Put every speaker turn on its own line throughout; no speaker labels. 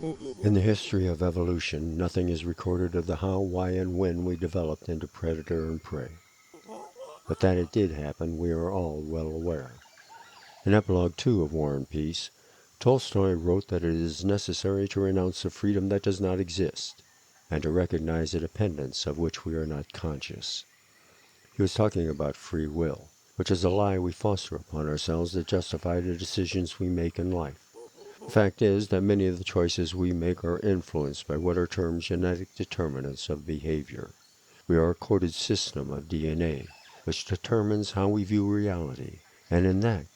In the history of evolution, nothing is recorded of the how, why, and when we developed into predator and prey. But that it did happen, we are all well aware. In Epilogue 2 of War and Peace, Tolstoy wrote that it is necessary to renounce a freedom that does not exist, and to recognize a dependence of which we are not conscious. He was talking about free will, which is a lie we foster upon ourselves that justify the decisions we make in life. The fact is that many of the choices we make are influenced by what are termed genetic determinants of behavior. We are a coded system of DNA, which determines how we view reality, and in that,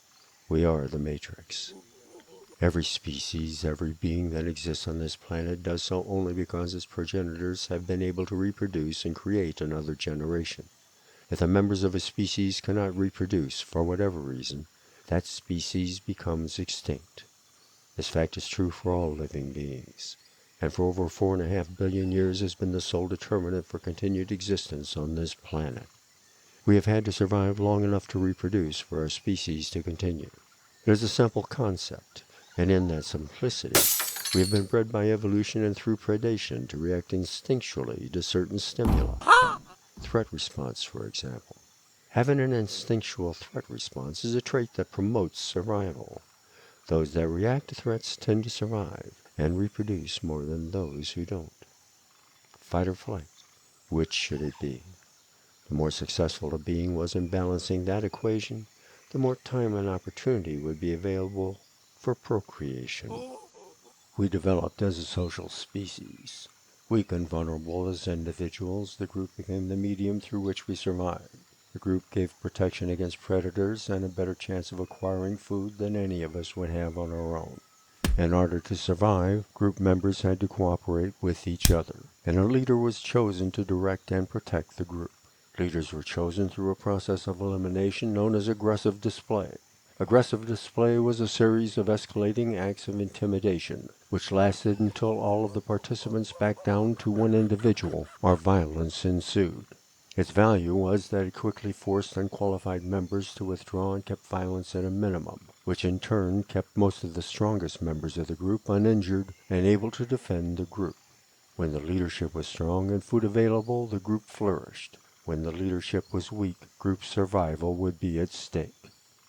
we are the matrix. Every species, every being that exists on this planet does so only because its progenitors have been able to reproduce and create another generation. If the members of a species cannot reproduce for whatever reason, that species becomes extinct. This fact is true for all living beings, and for over 4.5 billion years has been the sole determinant for continued existence on this planet. We have had to survive long enough to reproduce for our species to continue. It is a simple concept, and in that simplicity, we have been bred by evolution and through predation to react instinctually to certain stimuli. Threat response, for example. Having an instinctual threat response is a trait that promotes survival. Those that react to threats tend to survive and reproduce more than those who don't. Fight or flight, which should it be? The more successful a being was in balancing that equation, the more time and opportunity would be available for procreation. We developed as a social species. Weak and vulnerable as individuals, the group became the medium through which we survived. The group gave protection against predators and a better chance of acquiring food than any of us would have on our own. In order to survive, group members had to cooperate with each other, and a leader was chosen to direct and protect the group. Leaders were chosen through a process of elimination known as aggressive display. Aggressive display was a series of escalating acts of intimidation, which lasted until all of the participants backed down to one individual, or violence ensued. Its value was that it quickly forced unqualified members to withdraw and kept violence at a minimum, which in turn kept most of the strongest members of the group uninjured and able to defend the group. When the leadership was strong and food available, the group flourished. When the leadership was weak, group survival would be at stake.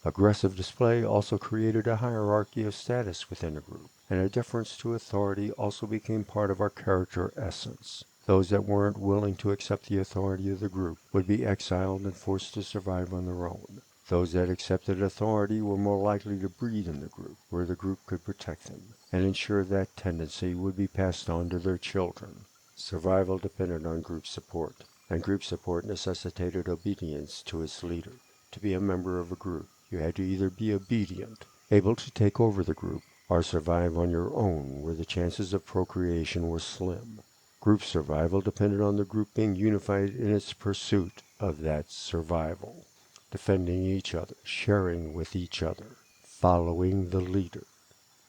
Aggressive display also created a hierarchy of status within a group, and a deference to authority also became part of our character essence. Those that weren't willing to accept the authority of the group would be exiled and forced to survive on their own. Those that accepted authority were more likely to breed in the group, where the group could protect them, and ensure that tendency would be passed on to their children. Survival depended on group support, and group support necessitated obedience to its leader. To be a member of a group, you had to either be obedient, able to take over the group, or survive on your own where the chances of procreation were slim. Group survival depended on the group being unified in its pursuit of that survival, defending each other, sharing with each other, following the leader.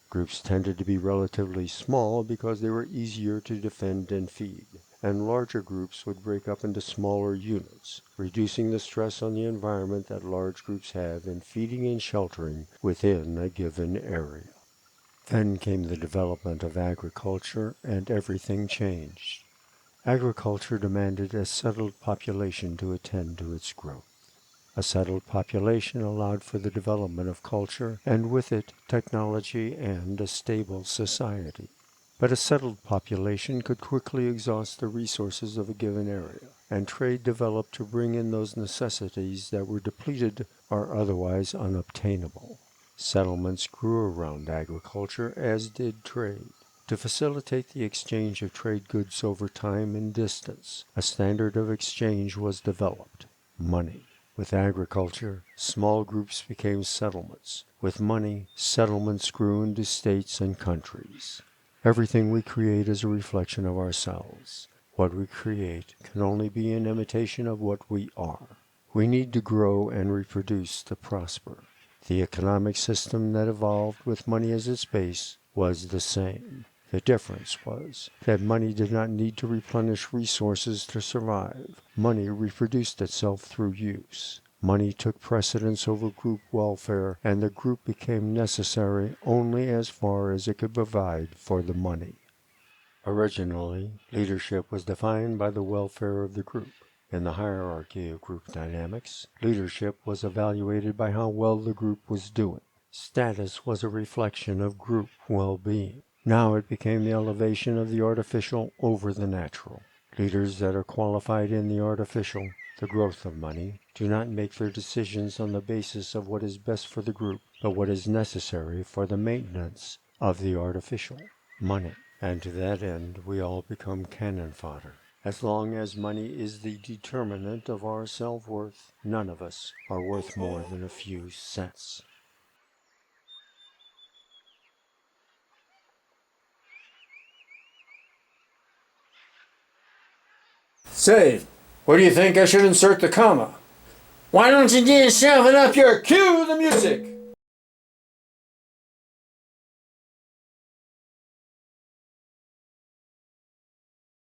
Groups tended to be relatively small because they were easier to defend and feed, and larger groups would break up into smaller units, reducing the stress on the environment that large groups have in feeding and sheltering within a given area. Then came the development of agriculture, and everything changed. Agriculture demanded a settled population to attend to its growth. A settled population allowed for the development of culture, and with it, technology and a stable society. But a settled population could quickly exhaust the resources of a given area, and trade developed to bring in those necessities that were depleted or otherwise unobtainable. Settlements grew around agriculture, as did trade. To facilitate the exchange of trade goods over time and distance, a standard of exchange was developed: money. With agriculture, small groups became settlements. With money, settlements grew into states and countries. Everything we create is a reflection of ourselves. What we create can only be an imitation of what we are. We need to grow and reproduce to prosper. The economic system that evolved with money as its base was the same. The difference was that money did not need to replenish resources to survive. Money reproduced itself through use. Money took precedence over group welfare, and the group became necessary only as far as it could provide for the money. Originally, leadership was defined by the welfare of the group. In the hierarchy of group dynamics, leadership was evaluated by how well the group was doing. Status was a reflection of group well-being. Now it became the elevation of the artificial over the natural. Leaders that are qualified in the artificial, the growth of money, do not make their decisions on the basis of what is best for the group, but what is necessary for the maintenance of the artificial, money. And to that end, we all become cannon fodder. As long as money is the determinant of our self-worth, none of us are worth more than a few cents.
Say, where do you think I should insert the comma? Why don't you just shove it up your cue the music?